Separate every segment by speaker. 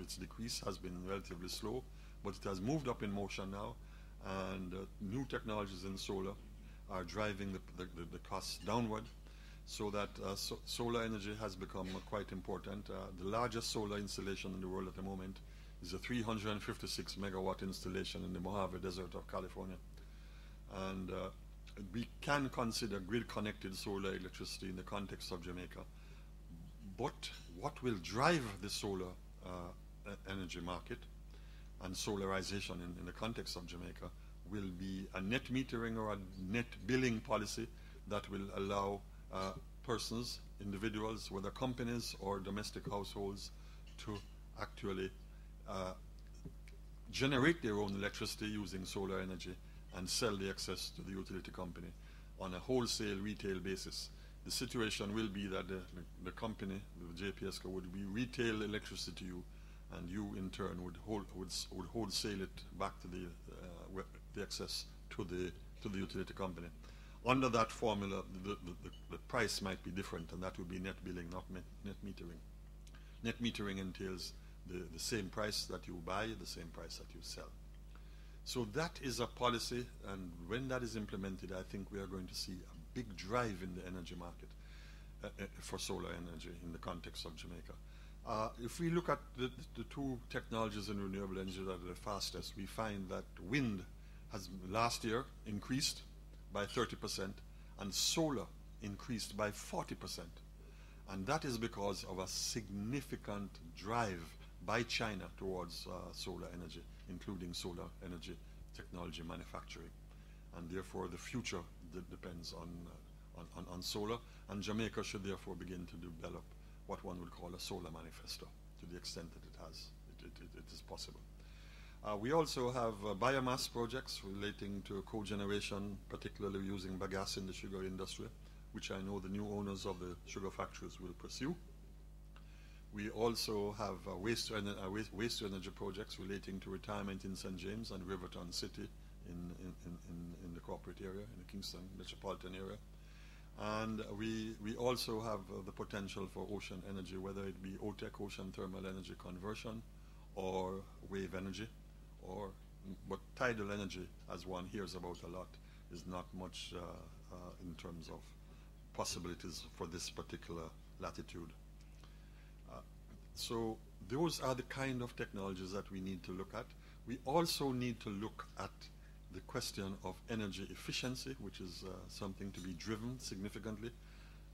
Speaker 1: its decrease has been relatively slow, but it has moved up in motion now, and new technologies in solar are driving the costs downward, so that solar energy has become quite important. The largest solar installation in the world at the moment is a 356 megawatt installation in the Mojave Desert of California. And we can consider grid-connected solar electricity in the context of Jamaica. But what will drive the solar energy market and solarization in the context of Jamaica will be a net metering or a net billing policy that will allow persons, individuals, whether companies or domestic households, to actually generate their own electricity using solar energy and sell the excess to the utility company on a wholesale retail basis. The situation will be that the company, the JPSCO, would be retail electricity to you, and you in turn would wholesale it back to the excess to the utility company. Under that formula, the price might be different, and that would be net billing, not net metering. Net metering entails the same price that you buy, the same price that you sell. So that is a policy, and when that is implemented, I think we are going to see a big drive in the energy market for solar energy in the context of Jamaica. If we look at the two technologies in renewable energy that are the fastest, we find that wind has last year increased by 30%, and solar increased by 40%. And that is because of a significant drive by China towards solar energy, including solar energy technology manufacturing. And therefore the future depends on solar, and Jamaica should therefore begin to develop what one would call a solar manifesto to the extent that it is possible. We also have biomass projects relating to cogeneration, particularly using bagasse in the sugar industry, which I know the new owners of the sugar factories will pursue. We also have waste-to-energy projects relating to retirement in St. James and Riverton City in the corporate area, in the Kingston metropolitan area. And we also have the potential for ocean energy, whether it be OTEC, ocean thermal energy conversion, or wave energy, but tidal energy, as one hears about a lot, is not much in terms of possibilities for this particular latitude. So those are the kind of technologies that we need to look at. We also need to look at the question of energy efficiency, which is something to be driven significantly,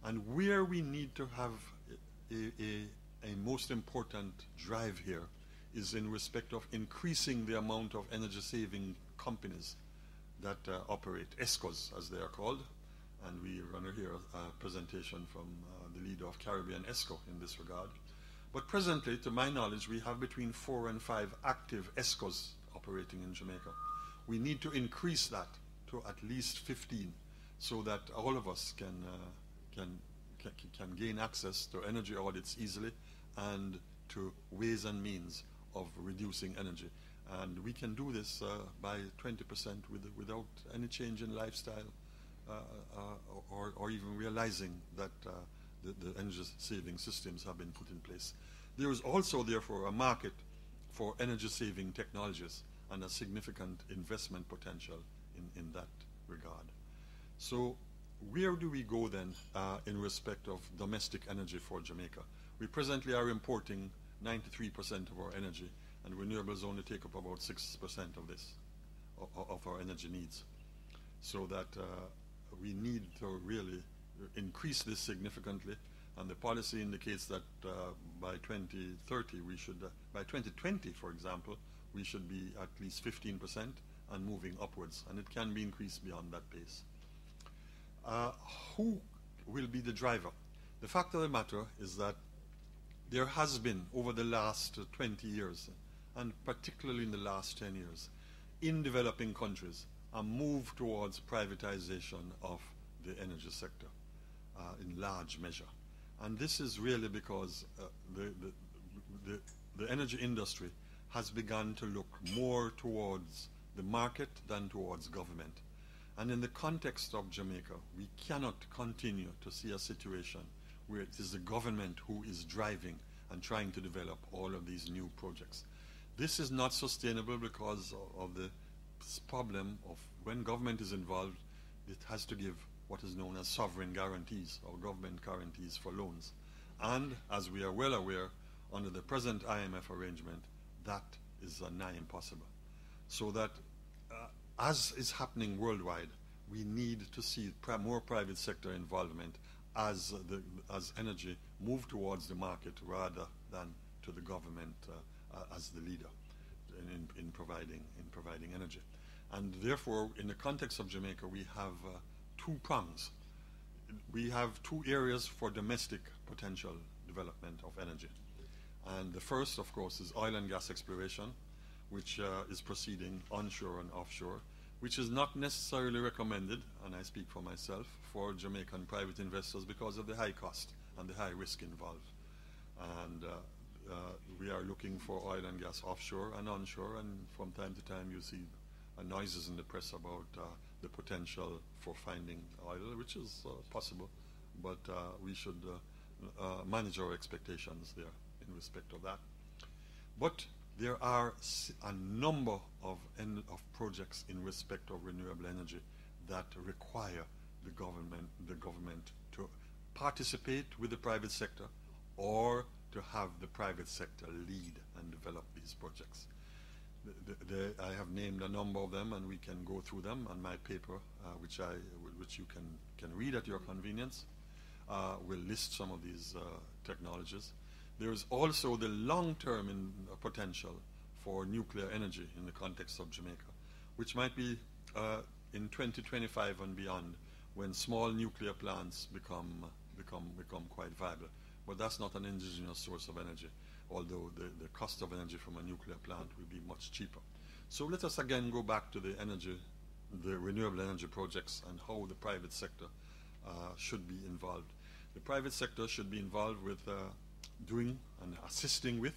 Speaker 1: and where we need to have a most important drive here is in respect of increasing the amount of energy-saving companies that operate, ESCOs as they are called, and we run here a presentation from the leader of Caribbean ESCO in this regard. But presently, to my knowledge, we have between 4 and 5 active ESCOs operating in Jamaica. We need to increase that to at least 15, so that all of us can gain access to energy audits easily and to ways and means of reducing energy. And we can do this by 20% without any change in lifestyle or even realizing that the energy saving systems have been put in place. There is also therefore a market for energy saving technologies and a significant investment potential in that regard. So where do we go then in respect of domestic energy for Jamaica? We presently are importing 93% of our energy, and renewables only take up about 6% of this, of our energy needs. So that we need to really increase this significantly, and the policy indicates that by 2030 we should, by 2020 for example, we should be at least 15% and moving upwards, and it can be increased beyond that pace. Who will be the driver? The fact of the matter is that there has been, over the last 20 years, and particularly in the last 10 years, in developing countries, a move towards privatization of the energy sector in large measure. And this is really because the energy industry has begun to look more towards the market than towards government. And in the context of Jamaica, we cannot continue to see a situation where it is the government who is driving and trying to develop all of these new projects. This is not sustainable because of the problem of when government is involved, it has to give what is known as sovereign guarantees or government guarantees for loans. And as we are well aware, under the present IMF arrangement, that is nigh impossible. So that as is happening worldwide, we need to see more private sector involvement as energy move towards the market rather than to the government as the leader in providing energy. And therefore, in the context of Jamaica, we have two prongs. We have two areas for domestic potential development of energy. And the first, of course, is oil and gas exploration, which is proceeding onshore and offshore, which is not necessarily recommended, and I speak for myself, for Jamaican private investors because of the high cost and the high risk involved. And we are looking for oil and gas offshore and onshore, and from time to time you see noises in the press about the potential for finding oil, which is possible, but we should manage our expectations there in respect of that. But there are a number of projects in respect of renewable energy that require the government to participate with the private sector or to have the private sector lead and develop these projects. I have named a number of them, and we can go through them on my paper, which you can read at your convenience. We'll list some of these technologies. There is also the long-term potential for nuclear energy in the context of Jamaica, which might be in 2025 and beyond, when small nuclear plants become quite viable. But that's not an indigenous source of energy, although the cost of energy from a nuclear plant will be much cheaper. So let us again go back to the renewable energy projects and how the private sector should be involved. The private sector should be involved with doing and assisting with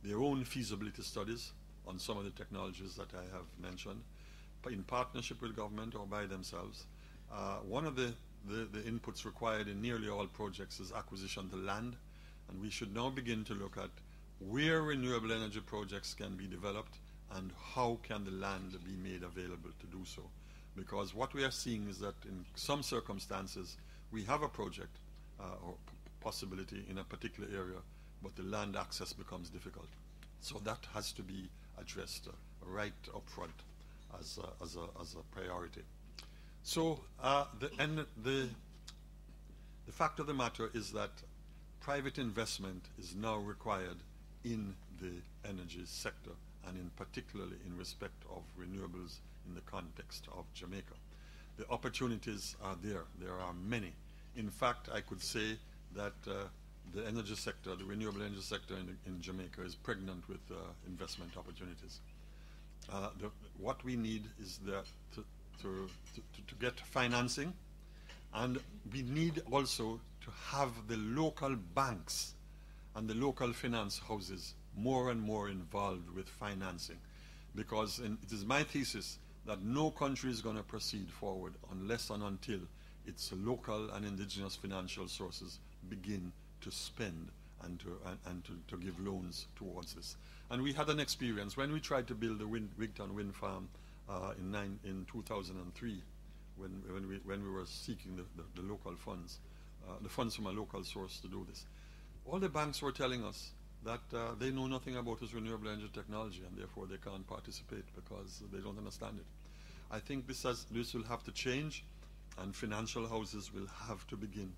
Speaker 1: their own feasibility studies on some of the technologies that I have mentioned, in partnership with government or by themselves. One of the inputs required in nearly all projects is acquisition to land, and we should now begin to look at where renewable energy projects can be developed and how can the land be made available to do so. Because what we are seeing is that in some circumstances we have a project or possibility in a particular area, but the land access becomes difficult. So that has to be addressed right up front as a priority. So the fact of the matter is that private investment is now required in the energy sector, and in particularly in respect of renewables in the context of Jamaica. The opportunities are there. There are many. In fact, I could say that the energy sector, the renewable energy sector in Jamaica is pregnant with investment opportunities. What we need is to get financing, and we need also to have the local banks and the local finance houses more and more involved with financing, because it is my thesis that no country is going to proceed forward unless and until its local and indigenous financial sources begin to spend and to give loans towards this. And we had an experience when we tried to build the Wigton wind farm in 2003, when we were seeking the local funds, the funds from a local source to do this. All the banks were telling us that they know nothing about this renewable energy technology, and therefore they can't participate because they don't understand it. I think this will have to change, and financial houses will have to begin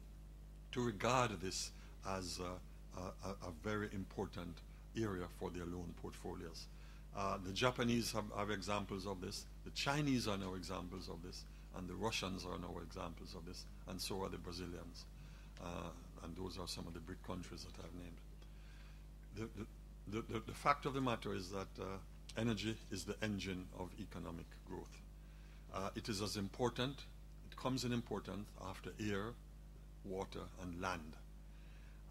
Speaker 1: to regard this as a very important area for their loan portfolios. The Japanese have examples of this, the Chinese are now examples of this, and the Russians are now examples of this, and so are the Brazilians. And those are some of the BRIC countries that I've named. The fact of the matter is that energy is the engine of economic growth. It is as important, it comes in importance after air, water, and land.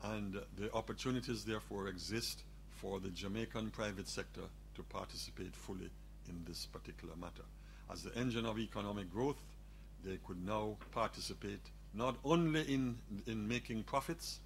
Speaker 1: And the opportunities therefore exist for the Jamaican private sector to participate fully in this particular matter. As the engine of economic growth, they could now participate not only in making profits,